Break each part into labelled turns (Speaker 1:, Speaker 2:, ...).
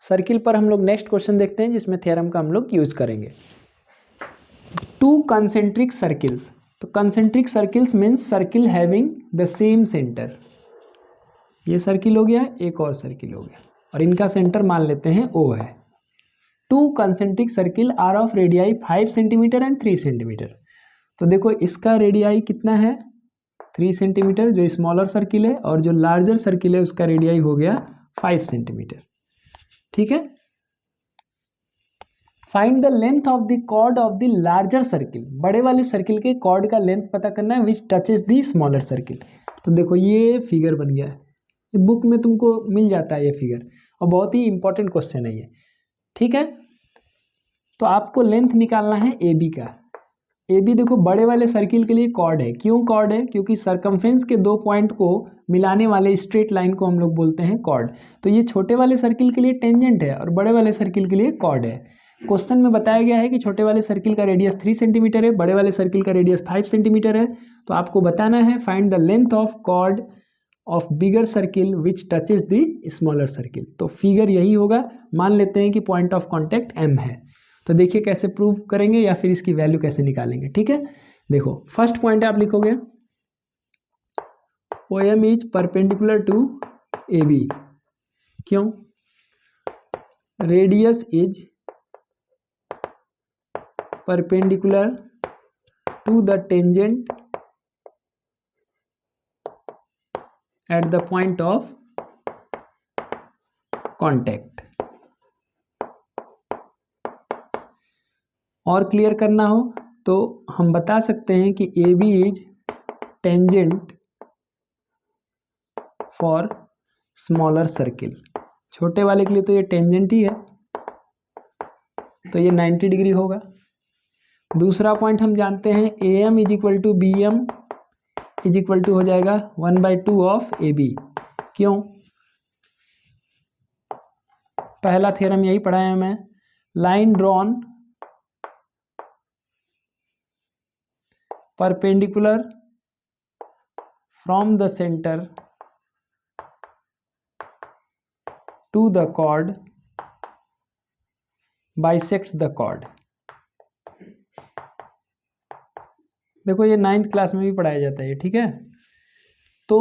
Speaker 1: Circle पर हम लोग नेक्स्ट क्वेश्चन देखते हैं जिसमें थ्योरम का हम लोग यूज करेंगे। टू कंसेंट्रिक सर्किल्स, तो concentric circles means circle having the same centre. ये सर्किल हो गया, एक और सर्किल हो गया, और इनका सेंटर मान लेते हैं O है। Two concentric circle are of radii 5 centimetre and 3 centimetre. तो देखो इसका रेडियाई कितना है 3 सेंटीमीटर जो स्मॉलर सर्किल है, और जो लार्जर सर्किल है उसका रेडियाई हो गया 5 सेंटीमीटर। ठीक है। Find the length of the chord of the larger circle, बड़े वाले सर्किल के कॉर्ड का लेंथ पता करना है विच टचेस द स्मॉलर सर्किल। तो देखो ये फिगर बन गया है, बुक में तुमको मिल जाता है ये फिगर, और बहुत ही इंपॉर्टेंट क्वेश्चन है ये। ठीक है, तो आपको लेंथ निकालना है ए बी का। ए बी देखो बड़े वाले सर्किल के लिए कॉर्ड है। क्यों कॉर्ड है? क्योंकि सरकमफ्रेंस के दो पॉइंट को मिलाने वाले स्ट्रेट लाइन को हम लोग बोलते हैं कॉर्ड। तो ये छोटे वाले सर्किल के लिए टेंजेंट है और बड़े वाले सर्किल के लिए कॉर्ड है। क्वेश्चन में बताया गया है कि छोटे वाले सर्किल का रेडियस 3 सेंटीमीटर है, बड़े वाले सर्किल का रेडियस 5 सेंटीमीटर है। तो आपको बताना है find the length of chord of bigger circle which touches the smaller circle. तो फिगर यही होगा, मान लेते हैं कि पॉइंट ऑफ कॉन्टैक्ट M है। तो देखिए कैसे प्रूव करेंगे या फिर इसकी वैल्यू कैसे निकालेंगे। ठीक है, देखो फर्स्ट पॉइंट आप लिखोगे OM is perpendicular to AB। क्यों? Radius is perpendicular to the tangent at the point of contact. और क्लियर करना हो तो हम बता सकते हैं कि AB is tangent for smaller circle. छोटे वाले के लिए तो ये टेंजेंट ही है, तो ये 90 डिग्री होगा। दूसरा पॉइंट हम जानते हैं AM is equal to BM is equal to हो जाएगा 1/2 ऑफ AB। क्यों? पहला थ्योरम यही पढ़ाया मैं, line drawn perpendicular from the center to the chord bisects the chord। देखो ये 9th क्लास में भी पढ़ाया जाता है, ठीक है। तो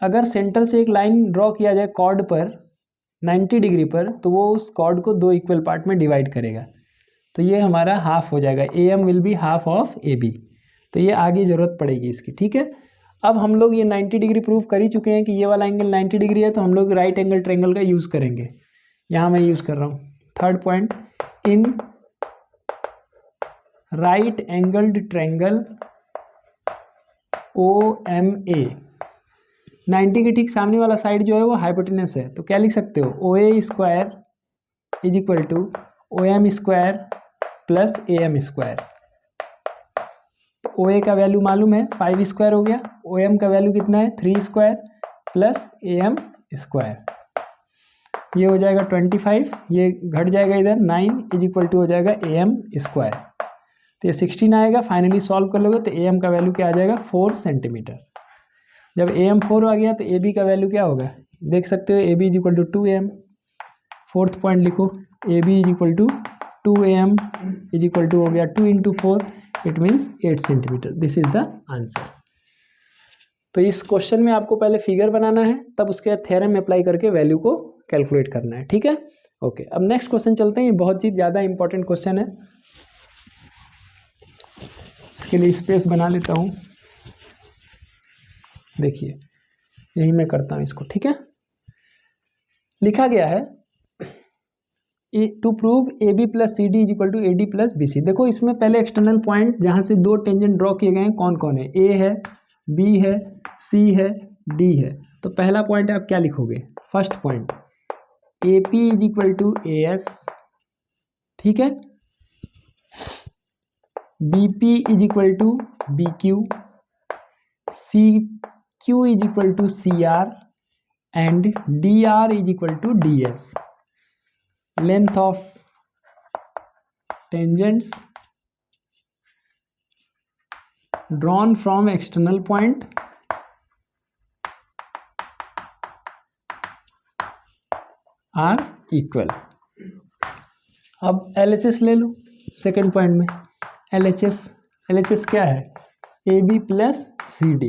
Speaker 1: अगर सेंटर से एक लाइन ड्रॉ किया जाए कॉर्ड पर 90 डिग्री पर, तो वो उस कॉर्ड को दो इक्वल पार्ट में डिवाइड करेगा। तो ये हमारा हाफ हो जाएगा, AM will be half of AB। तो ये आगे जरूरत पड़ेगी इसकी। ठीक है, अब हम लोग ये 90 डिग्री प्रूव कर ही चुके हैं कि ये वाला एंगल 90 डिग्री है, तो हम लोग राइट एंगल ट्रायंगल का यूज़ करेंगे। यहाँ मैं यूज़ कर रहा हूँ third point, in right angled triangle OMA। 90 के ठीक सामने वाला साइड जो है वो हाइपोटेनस है, तो क्या लिख सकते हो OA square is equal to OM square plus AM square. OA का वैल्यू मालूम है 5 स्क्वायर हो गया, OM का वैल्यू कितना है 3 स्क्वायर प्लस AM स्क्वायर। ये हो जाएगा 25, ये घट जाएगा इधर 9 इज इक्वल टू हो जाएगा AM स्क्वायर। तो ये 16 आएगा। फाइनली सॉल्व कर लोगे तो AM का वैल्यू क्या आ जाएगा 4 सेंटीमीटर। जब AM 4 आ गया तो AB का वैल्यू क्या होगा देख सकते हो, AB is equal to 2AM। Fourth point लिखो AB is equal to 2AM is equal to हो गया 2 into 4 it means 8 centimetre. This is the answer. तो इस क्वेश्चन में आपको पहले फिगर बनाना है, तब उसके बाद थ्योरम अप्लाई करके वैल्यू को कैलकुलेट करना है। ठीक है, ओके। अब नेक्स्ट क्वेश्चन चलते हैं, ये बहुत ही ज़्यादा इंपॉर्टेंट क्वेश्चन है। इसके लिए स्पेस बना लेता हूँ, देखिए यही मैं करता हूँ इसको। ठीक है, लिखा गया है to prove AB plus CD is equal to AD plus BC। देखो इसमें पहले एक्सटर्नल पॉइंट जहाँ से दो टेंजेंट ड्रॉ किए गए हैं कौन कौन है, A है, B है, C है, D है। तो पहला पॉइंट आप क्या लिखोगे, first point AP is equal to AS। ठीक है, BP is equal to BQ, CQ is equal to CR and DR is equal to DS। Length of tangents drawn from external point are equal। अब LHS ले लो second point में। LHS क्या है? AB plus CD।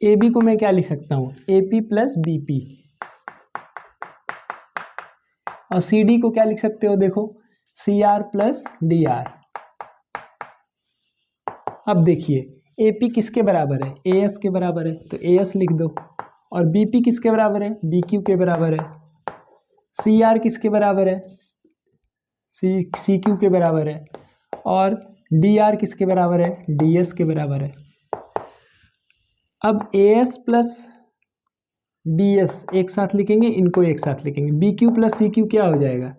Speaker 1: AB को मैं क्या लिख सकता हूँ? AP plus BP। और CD को क्या लिख सकते हो? देखो CR प्लस DR। अब देखिए AP किसके बराबर है? AS के बराबर है, तो AS लिख दो। और BP किसके बराबर है? BQ के बराबर है। CR किसके बराबर है? CQ के बराबर है। और DR किसके बराबर है? DS के बराबर है। अब AS प्लस DS एक साथ लिखेंगे, इनको एक साथ लिखेंगे। BQ प्लस CQ क्या हो जाएगा?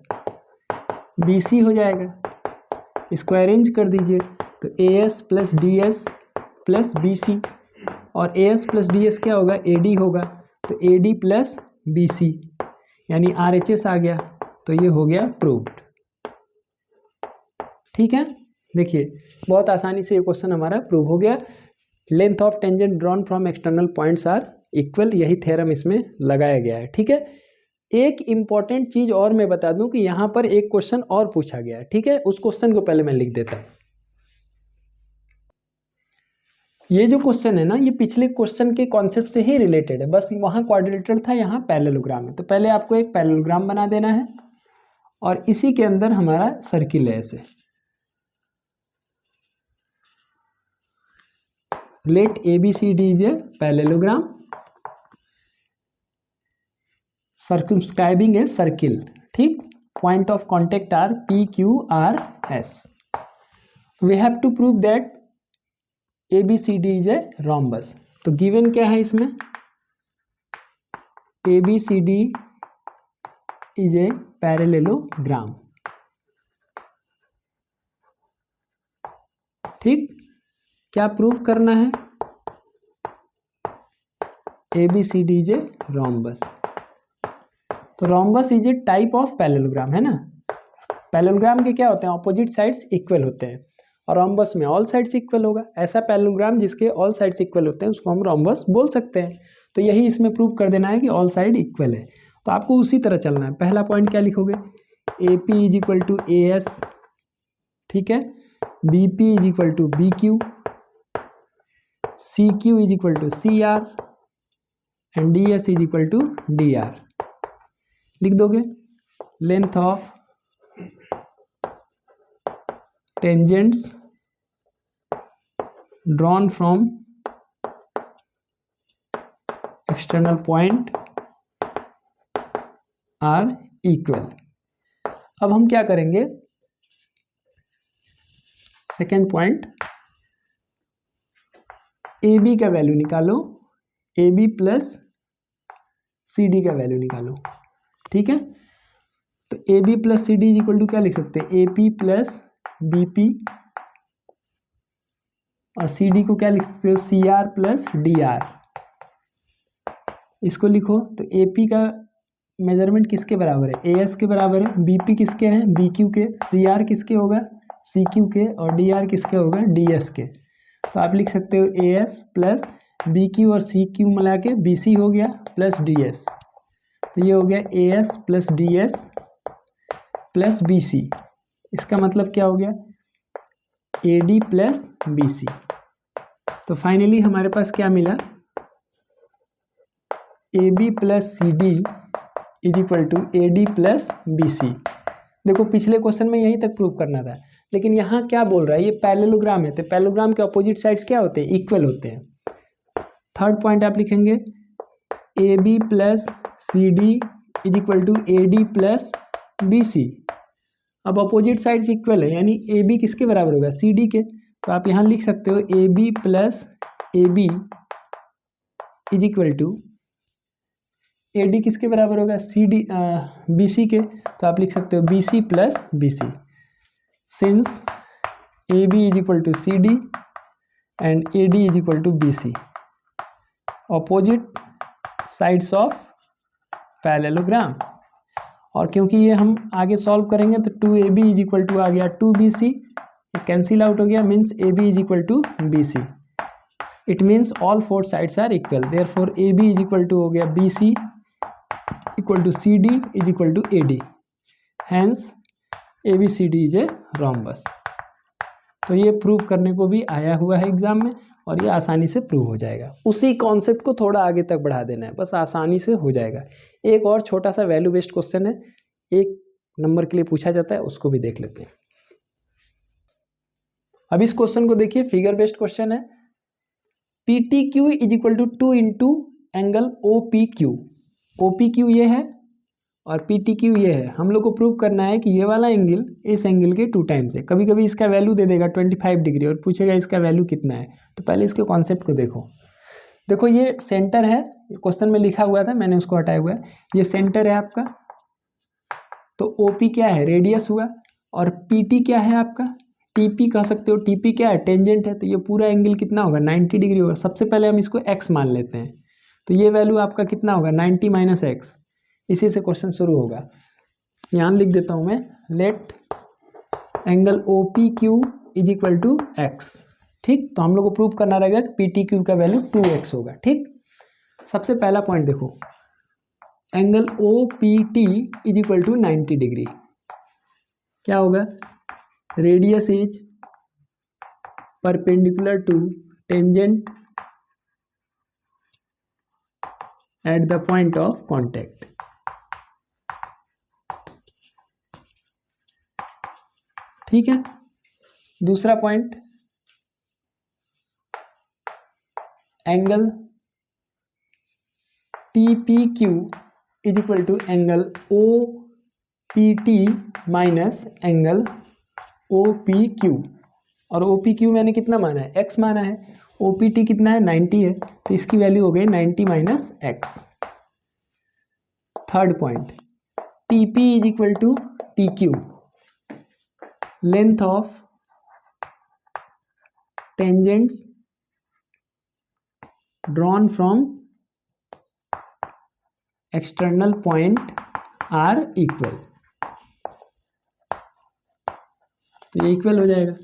Speaker 1: BC हो जाएगा। इसको अरेंज कर दीजिए, तो AS plus DS plus BC। और AS प्लस DS क्या होगा? AD होगा, तो AD प्लस BC, यानी RHS आ गया। तो ये हो गया प्रूव्ड। ठीक है, देखिए बहुत आसानी से ये क्वेश्चन हमारा प्रूव हो गया। Length of tangent drawn from external points are equal, यही थ्योरम इसमें लगाया गया है। ठीक है, एक इंपॉर्टेंट चीज और मैं बता दूं कि यहाँ पर एक क्वेश्चन और पूछा गया है। ठीक है, उस क्वेश्चन को पहले मैं लिख देता हूं। ये जो क्वेश्चन है ना, ये पिछले क्वेश्चन के कॉन्सेप्ट से ही रिलेटेड है, बस वहां क्वाड्रिलेटरल था, यहाँ पैरेललोग्राम है। तो पहले आपको एक पैरेललोग्राम बना देना है और इसी के अंदर हमारा सर्किल है ऐसे। Let ABCD is a parallelogram circumscribing a circle। ठीक, point of contact are P, Q, R, S। We have to prove that ABCD is a rhombus। तो given क्या है इसमें? ABCD is a parallelogram। ठीक, क्या prove करना है? ABCD is a rhombus। तो rhombus is a type of parallelogram, है ना। पैरेललोग्राम के क्या होते हैं? ऑपोजिट साइड्स इक्वल होते हैं, और रोम्बस में ऑल साइड्स इक्वल होगा। ऐसा पैरेललोग्राम जिसके ऑल साइड्स इक्वल होते हैं उसको हम रोम्बस बोल सकते हैं। तो यही इसमें प्रूव कर देना है कि ऑल साइड इक्वल है। तो आपको उसी तरह चलना है। पहला पॉइंट क्या लिखोगे? AP is equal to AS। ठीक है, BP is equal to BQ, CQ is equal to CR and DS is equal to DR। लिख दोगे length of tangents drawn from external point are equal। अब हम क्या करेंगे? सेकेंड पॉइंट, AB का value निकालो, AB प्लस CD का value निकालो। ठीक है, तो AB plus CD is equal to क्या लिख सकते हैं? AP प्लस BP, और CD को क्या लिख सकते हो? CR plus DR। इसको लिखो, तो AP का मेजरमेंट किसके बराबर है? AS के बराबर है। BP किसके हैं? BQ के। CR किसके होगा? CQ के। और DR किसके होगा? DS के। तो आप लिख सकते हो AS प्लस BQ और CQ मिला के BC हो गया प्लस DS। तो ये हो गया AS plus DS plus BC। इसका मतलब क्या हो गया? AD plus BC। तो फाइनली हमारे पास क्या मिला? AB plus CD is equal to AD plus BC। देखो पिछले क्वेश्चन में यहीं तक प्रूव करना था, लेकिन यहाँ क्या बोल रहा है? ये पैरेललोग्राम है, तो पैरेललोग्राम के अपोजिट साइड्स क्या होते हैं? इक्वल होते हैं। थर्ड पॉइंट आप लिखेंगे AB plus CD is equal to AD plus BC। अब अपोजिट साइड्स इक्वल है, यानी AB किसके बराबर होगा? CD के। तो आप यहाँ लिख सकते हो AB plus AB is equal to AD किसके बराबर होगा? BC के। तो आप लिख सकते हो BC plus BC। Since AB is equal to CD and AD is equal to BC, opposite sides of parallelogram. और क्योंकि ये हम आगे सॉल्व करेंगे तो 2AB इज इक्वल टू आ गया 2BC, कैंसिल आउट हो गया, means AB is equal to BC। It means all four sides are equal, therefore AB is equal to हो गया BC equal to CD is equal to AD। Hence ABCD is a rhombus. तो ये prove करने को भी आया हुआ है एग्जाम में और ये आसानी से प्रूव हो जाएगा। उसी कॉन्सेप्ट को थोड़ा आगे तक बढ़ा देना है, बस आसानी से हो जाएगा। एक और छोटा सा वैल्यू बेस्ड क्वेश्चन है, 1 नंबर के लिए पूछा जाता है, उसको भी देख लेते हैं। अब इस क्वेश्चन को देखिए, फिगर बेस्ड क्वेश्चन है। PTQ is equal to 2 into angle OPQ। OPQ ये है और PTQ ये है। हम लोग को प्रूव करना है कि ये वाला एंगल इस एंगल के 2 टाइम्स है। कभी कभी इसका वैल्यू दे देगा 25 डिग्री और पूछेगा इसका वैल्यू कितना है। तो पहले इसके कॉन्सेप्ट को देखो ये सेंटर है, क्वेश्चन में लिखा हुआ था, मैंने उसको हटाया हुआ है। ये सेंटर है आपका, तो OP क्या है, रेडियस हुआ, और PT क्या है आपका, TP कह सकते हो। TP क्या है, टेंजेंट है। तो ये पूरा एंगल कितना होगा, 90 डिग्री होगा। सबसे पहले हम इसको x मान लेते हैं, तो ये वैल्यू आपका कितना होगा, 90 माइनस एक्स। इसी से क्वेश्चन शुरू होगा। यहाँ लिख देता हूँ मैं, let angle OPQ is equal to x. ठीक, तो हम लोग को प्रूव करना रहेगा कि PTQ का वैल्यू 2x होगा। ठीक, सबसे पहला पॉइंट देखो, angle OPT is equal to 90 degree. क्या होगा, radius is perpendicular to tangent at the point of contact. ठीक है, दूसरा point, angle TPQ is equal to angle OPT minus angle OPQ। और OPQ मैंने कितना माना है, x माना है। OPT कितना है, 90 है, तो इसकी वैल्यू हो गई 90 minus x. Third point, TP is equal to TQ, length of tangents drawn from external point are equal. तो ये इक्वल हो जाएगा,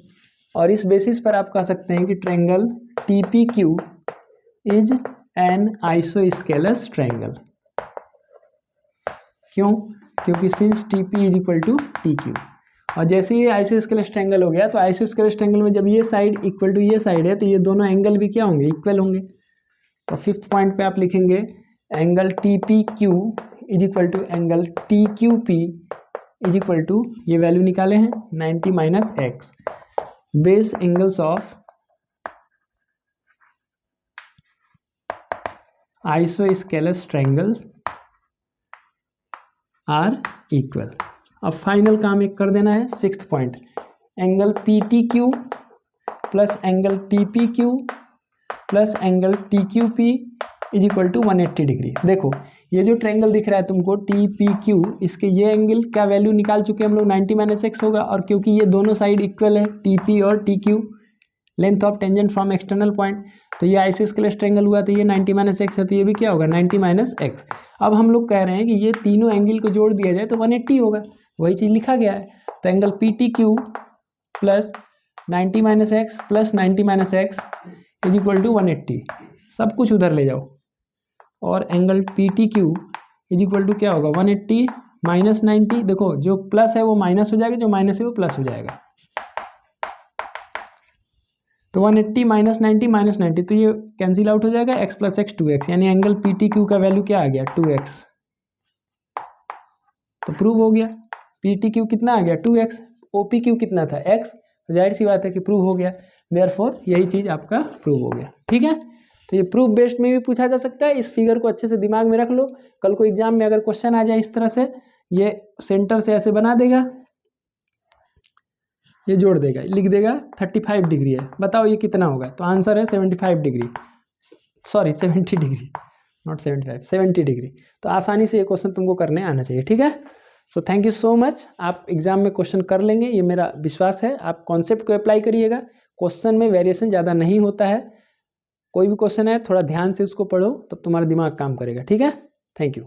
Speaker 1: और इस बेसिस पर आप कह सकते हैं कि triangle TPQ is an isosceles triangle. क्यों, क्योंकि since TP is equal to TQ। और जैसे ये आइसोस्केलस ट्रायंगल हो गया, तो आइसोस्केलस ट्रायंगल में जब ये साइड इक्वल टू ये साइड है, तो ये दोनों एंगल भी क्या होंगे, इक्वल होंगे। तो फिफ्थ पॉइंट पे आप लिखेंगे angle TPQ is equal to angle TQP is equal to, ये वैल्यू निकाले हैं 90 minus x. Base angles of isosceles triangles are equal. अब फाइनल काम एक कर देना है, sixth point, angle PTQ plus angle TPQ plus angle TQP is equal to 180 degree. देखो ये जो ट्रायंगल दिख रहा है तुमको TPQ, इसके ये एंगल का वैल्यू निकाल चुके हम लोग, 90 माइनस एक्स होगा। और क्योंकि ये दोनों साइड इक्वल है, TP और TQ, length of tangent from external point, तो ये आइसोस्केलस ट्रायंगल हुआ, तो ये 90 माइनस एक्स है, तो ये भी क्या होगा, 90 माइनस एक्स। अब हम लोग कह रहे हैं कि ये तीनों एंगल को जोड़ दिया जाए तो 180 होगा, वही चीज़ लिखा गया है। तो angle PTQ plus 90 minus x plus 90 minus x is equal to 180, सब कुछ उधर ले जाओ। और angle PTQ is equal to क्या होगा, 180 माइनस 90। देखो जो प्लस है वो माइनस हो जाएगा, जो माइनस है वो प्लस हो जाएगा। तो 180 माइनस 90 माइनस 90, तो ये कैंसिल आउट हो जाएगा, x प्लस एक्स 2x, यानी एंगल PTQ का वैल्यू क्या आ गया, 2x। तो प्रूव हो गया, PTQ कितना आ गया, 2x, OPQ कितना था, x। तो जाहिर सी बात है कि प्रूव हो गया, देयरफॉर यही चीज़ आपका प्रूव हो गया। ठीक है, तो ये प्रूफ बेस्ड में भी पूछा जा सकता है। इस फिगर को अच्छे से दिमाग में रख लो, कल को एग्जाम में अगर क्वेश्चन आ जाए इस तरह से, ये सेंटर से ऐसे बना देगा, ये जोड़ देगा, लिख देगा 35 डिग्री है, बताओ ये कितना होगा। तो आंसर है 75 degree, sorry 70 degree, not 75, 70 degree. तो आसानी से ये क्वेश्चन तुमको करने आना चाहिए। ठीक है, so thank you so much. आप एग्जाम में क्वेश्चन कर लेंगे, ये मेरा विश्वास है। आप कॉन्सेप्ट को अप्लाई करिएगा, क्वेश्चन में वेरिएशन ज़्यादा नहीं होता है। कोई भी क्वेश्चन है थोड़ा ध्यान से उसको पढ़ो, तब तुम्हारा दिमाग काम करेगा। ठीक है, थैंक यू।